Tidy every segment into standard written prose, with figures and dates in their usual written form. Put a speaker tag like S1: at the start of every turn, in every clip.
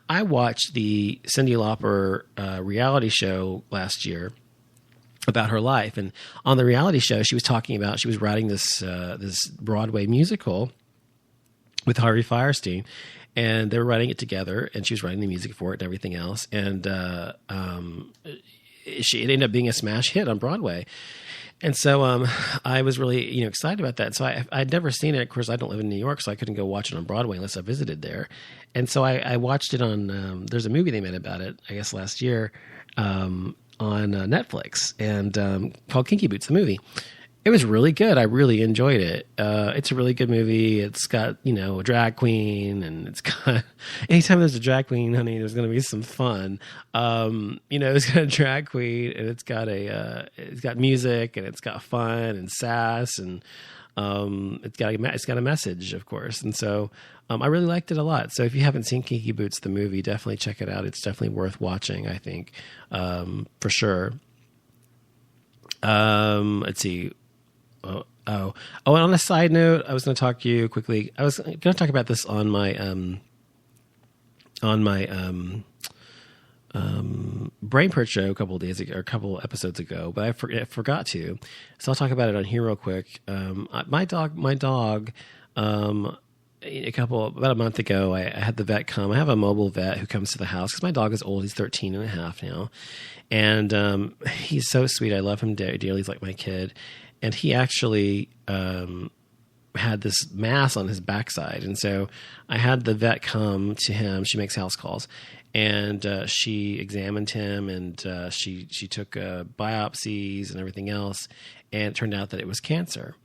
S1: I watched the Cyndi Lauper reality show last year about her life, and on the reality show, she was talking about she was writing this Broadway musical with Harvey Fierstein, and they were writing it together, and she was writing the music for it and everything else, and it ended up being a smash hit on Broadway. And so I was really excited about that. So I'd never seen it. Of course, I don't live in New York, so I couldn't go watch it on Broadway unless I visited there. And so I watched it on there's a movie they made about it, I guess last year, on Netflix, and called Kinky Boots, the movie. It was really good. I really enjoyed it. It's a really good movie. It's got, a drag queen, and it's got, anytime there's a drag queen, honey, there's going to be some fun. It's got a drag queen, and it's got it's got music, and it's got fun and sass, and it's got a message, of course. And so I really liked it a lot. So if you haven't seen Kinky Boots, the movie, definitely check it out. It's definitely worth watching, I think, for sure. Let's see. And on a side note, I was going to talk to you quickly. I was going to talk about this on my Brain Perch show a couple of days ago, or a couple episodes ago, but I forgot to. So I'll talk about it on here real quick. My dog, about a month ago, I had the vet come. I have a mobile vet who comes to the house because my dog is old. He's 13 and a half now. And he's so sweet. I love him dearly. He's like my kid. And he actually had this mass on his backside. And so I had the vet come to him. She makes house calls. And she examined him, and she took biopsies and everything else. And it turned out that it was cancer.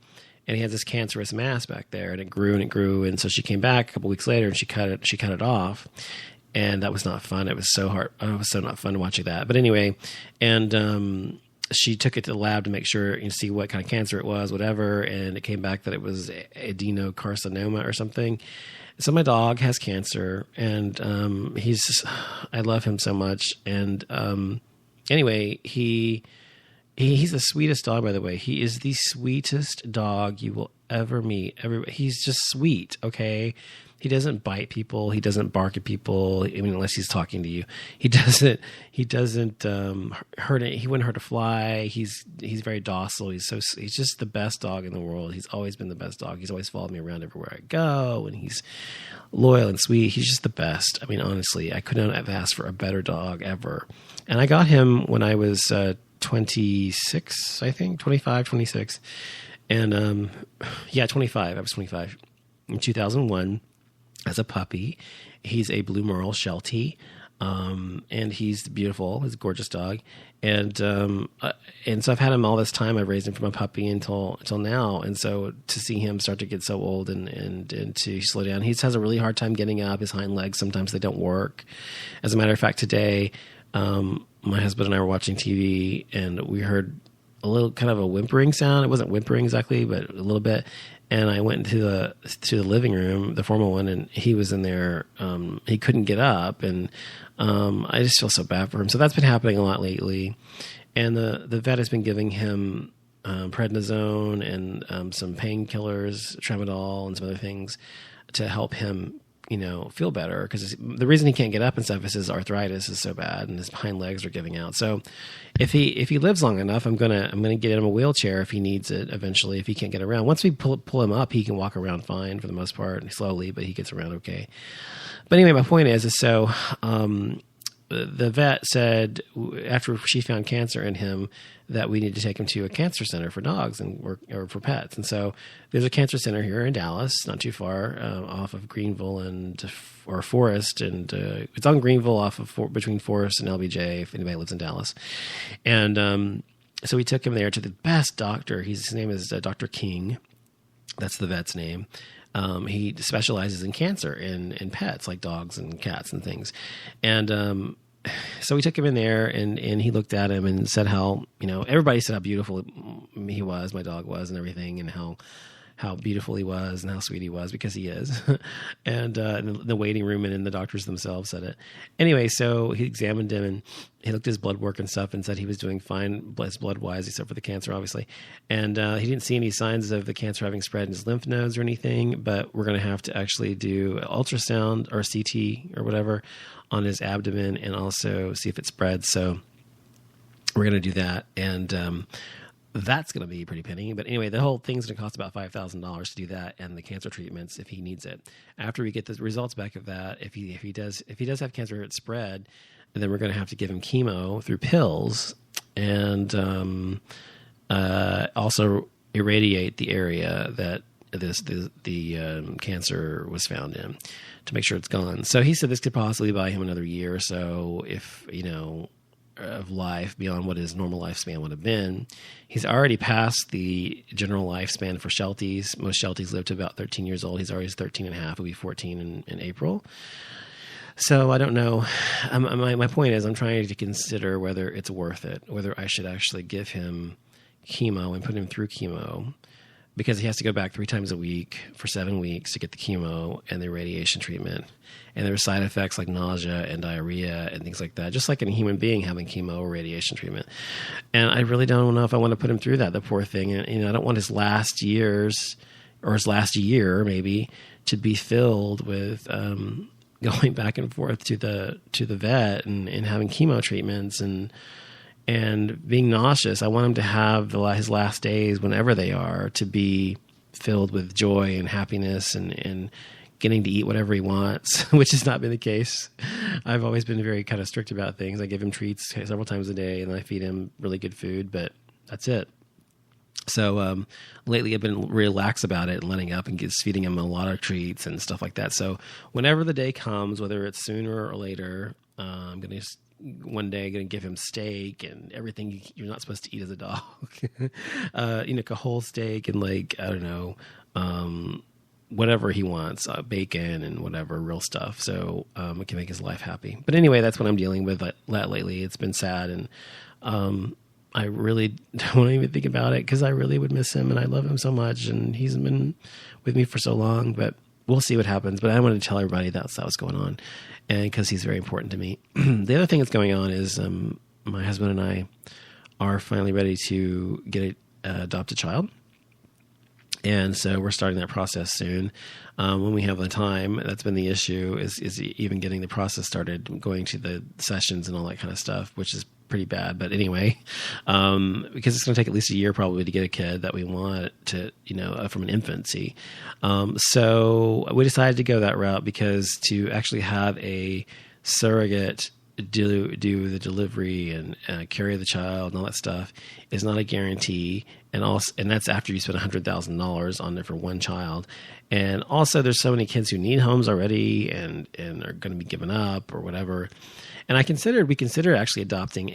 S1: And he has this cancerous mass back there, and it grew and it grew. And so she came back a couple weeks later, and she cut it off. And that was not fun. It was so hard. It was so not fun watching that. But anyway, and she took it to the lab to make sure and see what kind of cancer it was, whatever. And it came back that it was adenocarcinoma or something. So my dog has cancer, and I love him so much. And anyway, he's the sweetest dog, by the way. He is the sweetest dog you will ever meet. He's just sweet, okay? He doesn't bite people. He doesn't bark at people. I mean, unless he's talking to you. He doesn't hurt it. He wouldn't hurt a fly. He's very docile. He's just the best dog in the world. He's always been the best dog. He's always followed me around everywhere I go, and he's loyal and sweet. He's just the best. I mean, honestly, I couldn't have asked for a better dog ever. And I got him when I was 26, I think, 25, 26. And 25. I was 25 in 2001. As a puppy. He's a blue Merle Sheltie, and he's beautiful. He's a gorgeous dog, and so I've had him all this time. I've raised him from a puppy until now, and so to see him start to get so old and to slow down, he has a really hard time getting up. His hind legs, sometimes they don't work. As a matter of fact, today my husband and I were watching TV, and we heard a little kind of a whimpering sound. It wasn't whimpering exactly, but a little bit. And I went into the living room, the formal one, and he was in there. He couldn't get up, and I just feel so bad for him. So that's been happening a lot lately. And the vet has been giving him prednisone and some painkillers, tramadol, and some other things to help him, feel better. Because the reason he can't get up and stuff is his arthritis is so bad, and his hind legs are giving out. So if he lives long enough, I'm gonna get him a wheelchair if he needs it eventually. If he can't get around, once we pull him up, he can walk around fine for the most part, slowly, but he gets around okay. But anyway, my point is so the vet said after she found cancer in him that we need to take him to a cancer center for dogs or for pets. And so there's a cancer center here in Dallas, not too far off of Greenville or Forest, and it's on Greenville off of between Forest and LBJ if anybody lives in Dallas. And so we took him there to the best doctor. His name is Dr. King. That's the vet's name. He specializes in cancer in pets like dogs and cats and things. And so we took him in there, and he looked at him and said how, everybody said how beautiful he was, my dog was, and everything, and how how beautiful he was and how sweet he was, because he is. And in the waiting room and in the doctors themselves said it. Anyway, so he examined him and he looked at his blood work and stuff and said he was doing fine blood-wise, except for the cancer, obviously. And he didn't see any signs of the cancer having spread in his lymph nodes or anything, but we're going to have to actually do ultrasound or CT or whatever on his abdomen and also see if it spreads. So we're going to do that. And that's going to be pretty penny. But anyway, the whole thing's going to cost about $5,000 to do that and the cancer treatments if he needs it. After we get the results back of that, if he does have cancer, it's spread, then we're going to have to give him chemo through pills and also irradiate the area that the cancer was found in to make sure it's gone. So he said this could possibly buy him another year or so, if of life beyond what his normal lifespan would have been. He's already past the general lifespan for Shelties. Most Shelties live to about 13 years old. He's already 13 and a half. He'll be 14 in April. So I don't know. My point is I'm trying to consider whether it's worth it, whether I should actually give him chemo and put him through chemo, because he has to go back 3 times a week for 7 weeks to get the chemo and the radiation treatment. And there are side effects like nausea and diarrhea and things like that, just like in a human being having chemo or radiation treatment. And I really don't know if I want to put him through that, the poor thing. And I don't want his last years or his last year maybe to be filled with going back and forth to the vet and having chemo treatments and being nauseous. I want him to have his last days, whenever they are, to be filled with joy and happiness and getting to eat whatever he wants, which has not been the case. I've always been very kind of strict about things. I give him treats several times a day and I feed him really good food, but that's it. So lately I've been really lax about it and letting up and just feeding him a lot of treats and stuff like that. So whenever the day comes, whether it's sooner or later, I'm going to one day going to give him steak and everything you're not supposed to eat as a dog, like a whole steak and like, I don't know, whatever he wants, bacon and whatever, real stuff. So it can make his life happy. But anyway, that's what I'm dealing with lately. It's been sad. And I really don't want to even think about it because I really would miss him and I love him so much. And he's been with me for so long, but we'll see what happens. But I wanted to tell everybody that's what's going on. And because he's very important to me. The other thing that's going on is my husband and I are finally ready to get an adopted child. And so we're starting that process soon. When we have the time, that's been the issue, is even getting the process started, going to the sessions and all that kind of stuff, which is pretty bad. But anyway, because it's going to take at least a year probably to get a kid that we want to, from an infancy. So we decided to go that route because to actually have a surrogate do the delivery and carry the child and all that stuff is not a guarantee. And that's after you spend $100,000 on it for one child. And also there's so many kids who need homes already and are going to be given up or whatever. And we considered actually adopting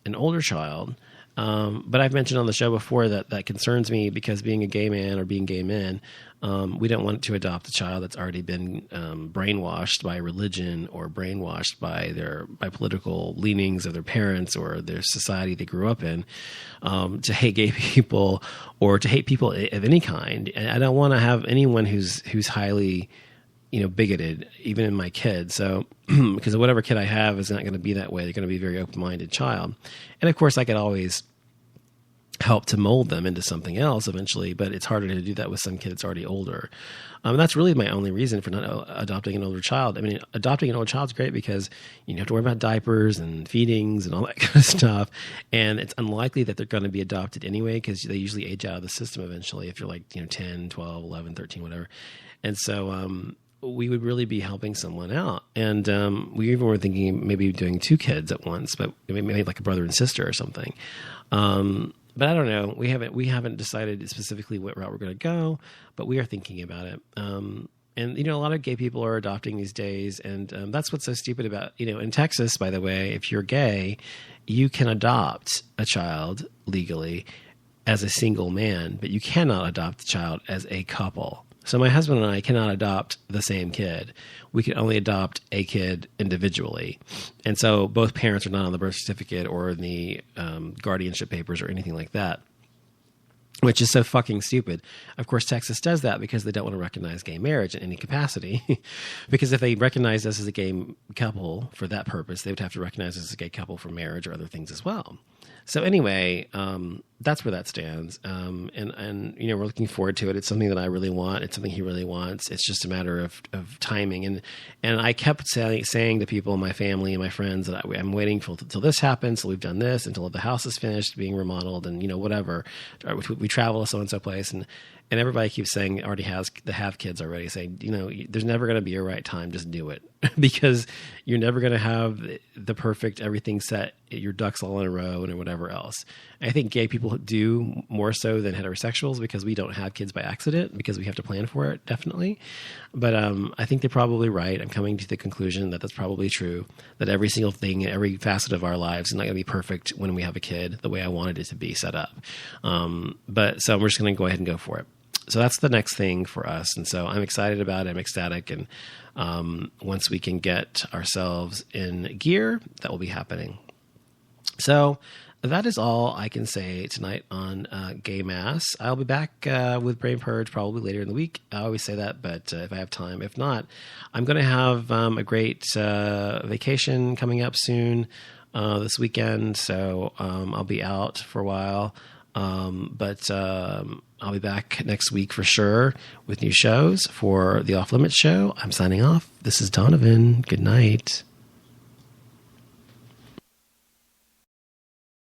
S1: an older child. But I've mentioned on the show before that concerns me because being a gay man or being gay men, we don't want to adopt a child that's already been brainwashed by religion or brainwashed by political leanings of their parents or their society they grew up in, to hate gay people or to hate people of any kind. And I don't want to have anyone who's highly bigoted, even in my kids. So, because whatever kid I have is not going to be that way. They're going to be a very open-minded child. And of course I could always help to mold them into something else eventually, but it's harder to do that with some kid that's already older. That's really my only reason for not adopting an older child. I mean, adopting an older child is great because you don't have to worry about diapers and feedings and all that kind of stuff. And it's unlikely that they're going to be adopted anyway, because they usually age out of the system eventually if you're like, 10, 12, 11, 13, whatever. And so, we would really be helping someone out. And we even were thinking maybe doing 2 kids at once, but maybe like a brother and sister or something. But I don't know. We haven't decided specifically what route we're going to go, but we are thinking about it. And, a lot of gay people are adopting these days. And that's what's so stupid about, in Texas, by the way, if you're gay, you can adopt a child legally as a single man, but you cannot adopt a child as a couple. So my husband and I cannot adopt the same kid. We can only adopt a kid individually. And so both parents are not on the birth certificate or in the guardianship papers or anything like that. which is so fucking stupid. Of course, Texas does that because they don't want to recognize gay marriage in any capacity. Because if they recognize us as a gay couple for that purpose, they would have to recognize us as a gay couple for marriage or other things as well. So anyway, that's where that stands. And you know, we're looking forward to it. It's something that I really want. It's something he really wants. It's just a matter of timing. And I kept saying to people in my family and my friends that I'm waiting till this happens. So we've done this until the house is finished being remodeled and, you know, whatever. We travel to so-and-so place and everybody keeps saying have kids already, saying, you know, there's never going to be a right time. Just do it because you're never going to have the perfect everything set, your ducks all in a row and whatever else. I think gay people do more so than heterosexuals because we don't have kids by accident because we have to plan for it, definitely. But I think they're probably right. I'm coming to the conclusion that that's probably true, that every single thing, every facet of our lives is not going to be perfect when we have a kid the way I wanted it to be set up. But so we're just going to go ahead and go for it. So that's the next thing for us. And so I'm excited about it. I'm ecstatic. And once we can get ourselves in gear, that will be happening. So that is all I can say tonight on Gay Mass. I'll be back with Brain Purge probably later in the week. I always say that, but if I have time. If not, I'm going to have a great vacation coming up soon this weekend. So I'll be out for a while. But I'll be back next week for sure with new shows for the Off Limits show. I'm signing off. This is Donovan. Good night.